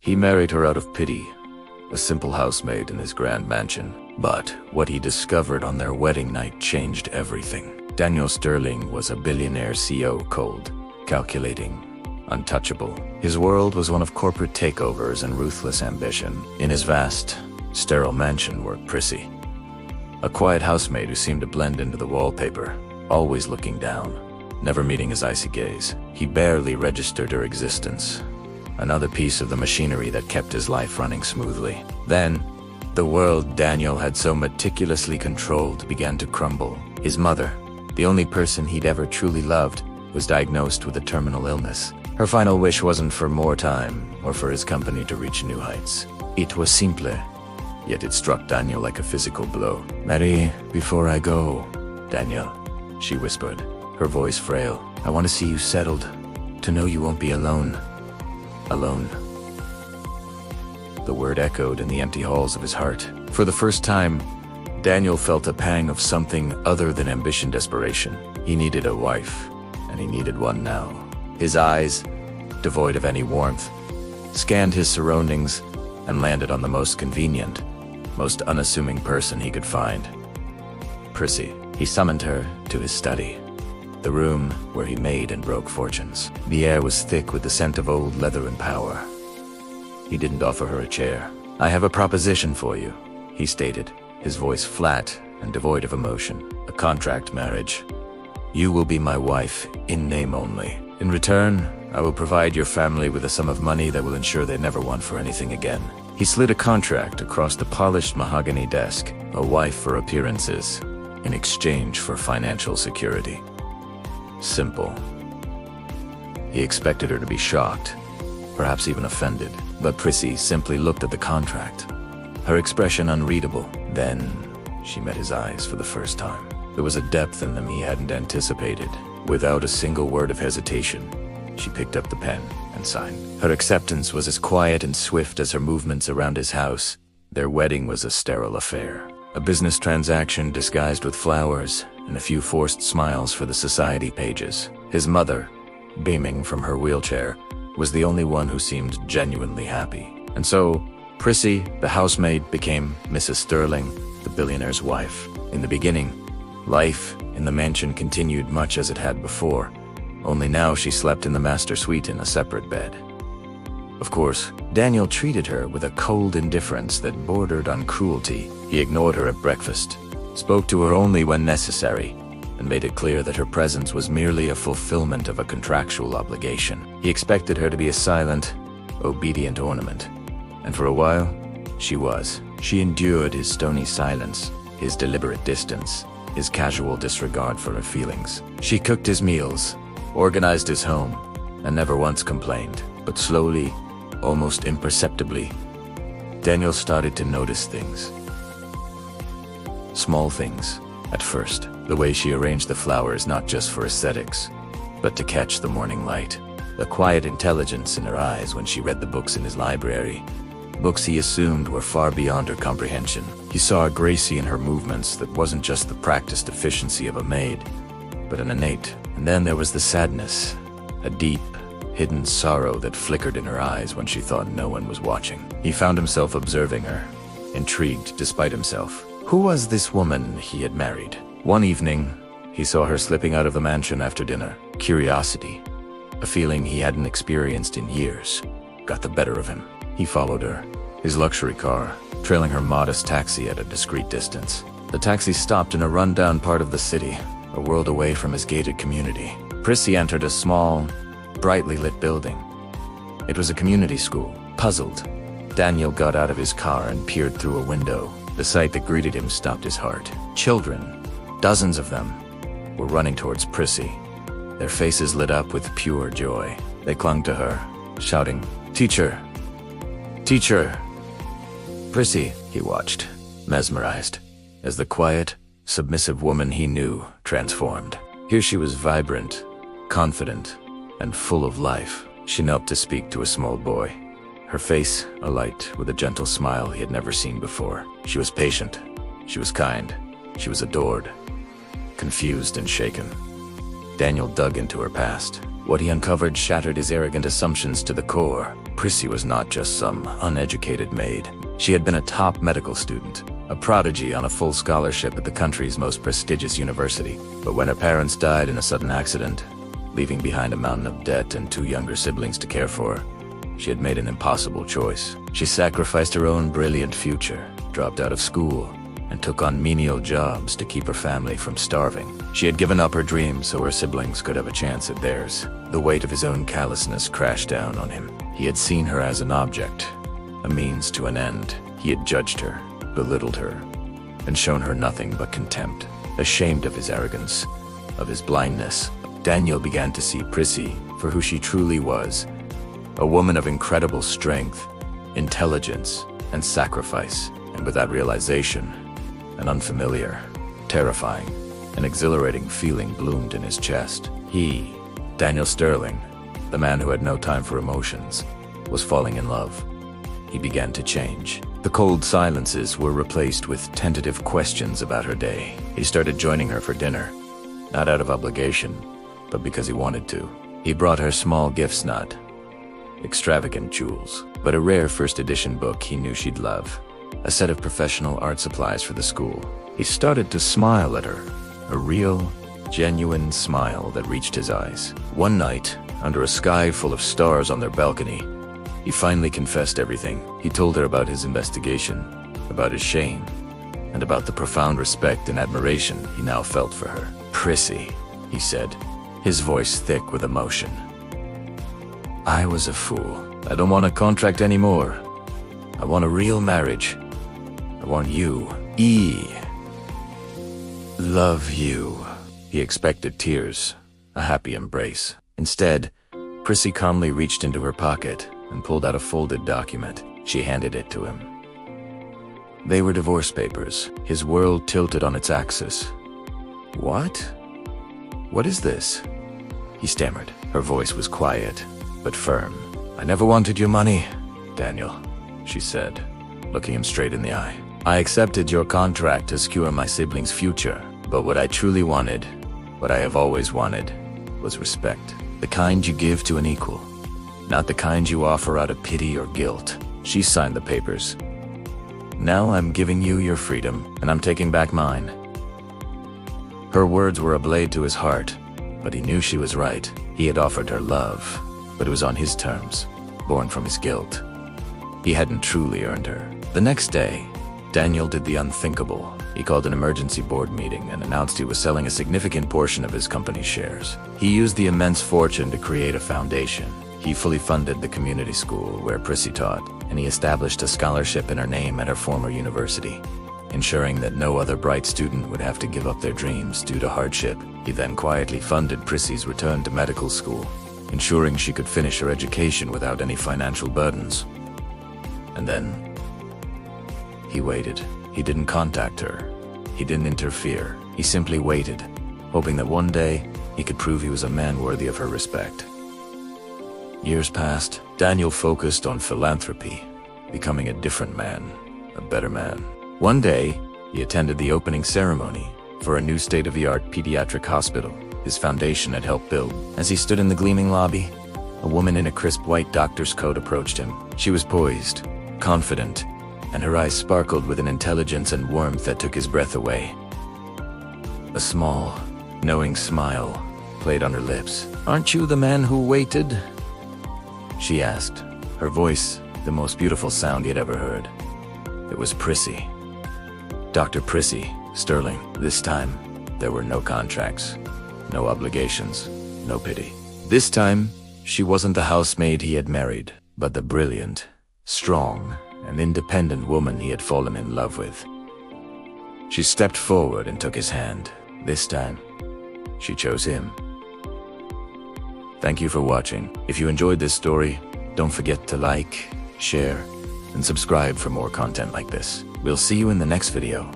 He married her out of pity, a simple housemaid in his grand mansion. But what he discovered on their wedding night changed everything. Daniel Sterling was a billionaire CEO, cold, calculating, untouchable. His world was one of corporate takeovers and ruthless ambition. In his vast, sterile mansion worked Prissy, a quiet housemaid who seemed to blend into the wallpaper, always looking down, never meeting his icy gaze. He barely registered her existence, another piece of the machinery that kept his life running smoothly. Then, the world Daniel had so meticulously controlled began to crumble. His mother, the only person he'd ever truly loved, was diagnosed with a terminal illness. Her final wish wasn't for more time or for his company to reach new heights. It was simple, yet it struck Daniel like a physical blow. "Mary, before I go." "Daniel," she whispered, her voice frail. "I want to see you settled, to know you won't be alone." Alone. The word echoed in the empty halls of his heart. For the first time, Daniel felt a pang of something other than ambition, desperation. He needed a wife, and he needed one now. His eyes, devoid of any warmth, scanned his surroundings and landed on the most convenient, most unassuming person he could find. Prissy. He summoned her to his study, the room where he made and broke fortunes. The air was thick with the scent of old leather and power. He didn't offer her a chair. "I have a proposition for you," he stated, his voice flat and devoid of emotion. "A contract marriage. You will be my wife, in name only. In return, I will provide your family with a sum of money that will ensure they never want for anything again." He slid a contract across the polished mahogany desk, a wife for appearances, in exchange for financial security. Simple. He expected her to be shocked, perhaps even offended, but Prissy simply looked at the contract, her expression unreadable. Then she met his eyes for the first time. There was a depth in them he hadn't anticipated. Without a single word of hesitation, she picked up the pen and signed. Her acceptance was as quiet and swift as her movements around his house. Their wedding was a sterile affair, a business transaction disguised with flowers and a few forced smiles for the society pages. His mother, beaming from her wheelchair, was the only one who seemed genuinely happy. And so, Prissy, the housemaid, became Mrs. Sterling, the billionaire's wife. In the beginning, life in the mansion continued much as it had before, only now she slept in the master suite in a separate bed. Of course, Daniel treated her with a cold indifference that bordered on cruelty. He ignored her at breakfast, spoke to her only when necessary, and made it clear that her presence was merely a fulfillment of a contractual obligation. He expected her to be a silent, obedient ornament, and for a while, she was. She endured his stony silence, his deliberate distance, his casual disregard for her feelings. She cooked his meals, organized his home, and never once complained. But slowly, almost imperceptibly, Daniel started to notice things. Small things. At first, the way she arranged the flowers not just for aesthetics, but to catch the morning light. The quiet intelligence in her eyes when she read the books in his library. Books he assumed were far beyond her comprehension. He saw a grace in her movements that wasn't just the practiced efficiency of a maid, but an innate. And then there was the sadness, a deep, hidden sorrow that flickered in her eyes when she thought no one was watching. He found himself observing her, intrigued despite himself. Who was this woman he had married? One evening, he saw her slipping out of the mansion after dinner. Curiosity, a feeling he hadn't experienced in years, got the better of him. He followed her, his luxury car, trailing her modest taxi at a discreet distance. The taxi stopped in a rundown part of the city, a world away from his gated community. Prissy entered a small, brightly lit building. It was a community school. Puzzled, Daniel got out of his car and peered through a window. The sight that greeted him stopped his heart. Children, dozens of them, were running towards Prissy, their faces lit up with pure joy. They clung to her, shouting, "Teacher! Teacher!" Prissy, he watched, mesmerized, as the quiet, submissive woman he knew transformed. Here she was vibrant, confident, and full of life. She knelt to speak to a small boy, her face alight with a gentle smile he had never seen before. She was patient, she was kind, she was adored, confused and shaken. Daniel dug into her past. What he uncovered shattered his arrogant assumptions to the core. Prissy was not just some uneducated maid. She had been a top medical student, a prodigy on a full scholarship at the country's most prestigious university. But when her parents died in a sudden accident, leaving behind a mountain of debt and 2 younger siblings to care for, she had made an impossible choice. She sacrificed her own brilliant future, dropped out of school, and took on menial jobs to keep her family from starving. She had given up her dreams so her siblings could have a chance at theirs. The weight of his own callousness crashed down on him. He had seen her as an object, a means to an end. He had judged her, belittled her, and shown her nothing but contempt. Ashamed of his arrogance, of his blindness, Daniel began to see Prissy for who she truly was, a woman of incredible strength, intelligence, and sacrifice. And with that realization, an unfamiliar, terrifying, and exhilarating feeling bloomed in his chest. He, Daniel Sterling, the man who had no time for emotions, was falling in love. He began to change. The cold silences were replaced with tentative questions about her day. He started joining her for dinner, not out of obligation, but because he wanted to. He brought her small gifts, not extravagant jewels, but a rare first edition book he knew she'd love, a set of professional art supplies for the school. He started to smile at her, a real, genuine smile that reached his eyes. One night, under a sky full of stars on their balcony, he finally confessed everything. He told her about his investigation, about his shame, and about the profound respect and admiration he now felt for her. "Prissy," he said, his voice thick with emotion. "I was a fool. I don't want a contract anymore. I want a real marriage. I want you. Love you." He expected tears, a happy embrace. Instead, Prissy calmly reached into her pocket and pulled out a folded document. She handed it to him. They were divorce papers. His world tilted on its axis. "What? What is this?" he stammered. Her voice was quiet, but firm. "I never wanted your money, Daniel," she said, looking him straight in the eye. "I accepted your contract to secure my siblings' future, but what I truly wanted, what I have always wanted, was respect. The kind you give to an equal, not the kind you offer out of pity or guilt." She signed the papers. "Now I'm giving you your freedom, and I'm taking back mine." Her words were a blade to his heart, but he knew she was right. He had offered her love, but it was on his terms, born from his guilt. He hadn't truly earned her. The next day, Daniel did the unthinkable. He called an emergency board meeting and announced he was selling a significant portion of his company's shares. He used the immense fortune to create a foundation. He fully funded the community school where Prissy taught, and he established a scholarship in her name at her former university, ensuring that no other bright student would have to give up their dreams due to hardship. He then quietly funded Prissy's return to medical school, ensuring she could finish her education without any financial burdens. And then, he waited. He didn't contact her. He didn't interfere. He simply waited, hoping that one day he could prove he was a man worthy of her respect. Years passed. Daniel focused on philanthropy, becoming a different man, a better man. One day, he attended the opening ceremony for a new state-of-the-art pediatric hospital his foundation had helped build. As he stood in the gleaming lobby, a woman in a crisp white doctor's coat approached him. She was poised, confident, and her eyes sparkled with an intelligence and warmth that took his breath away. A small, knowing smile played on her lips. "Aren't you the man who waited?" she asked, her voice the most beautiful sound he had ever heard. It was Prissy. Dr. Prissy Sterling. This time, there were no contracts, no obligations, no pity. This time, she wasn't the housemaid he had married, but the brilliant, strong, and independent woman he had fallen in love with. She stepped forward and took his hand. This time, she chose him. Thank you for watching. If you enjoyed this story, don't forget to like, share, and subscribe for more content like this. We'll see you in the next video.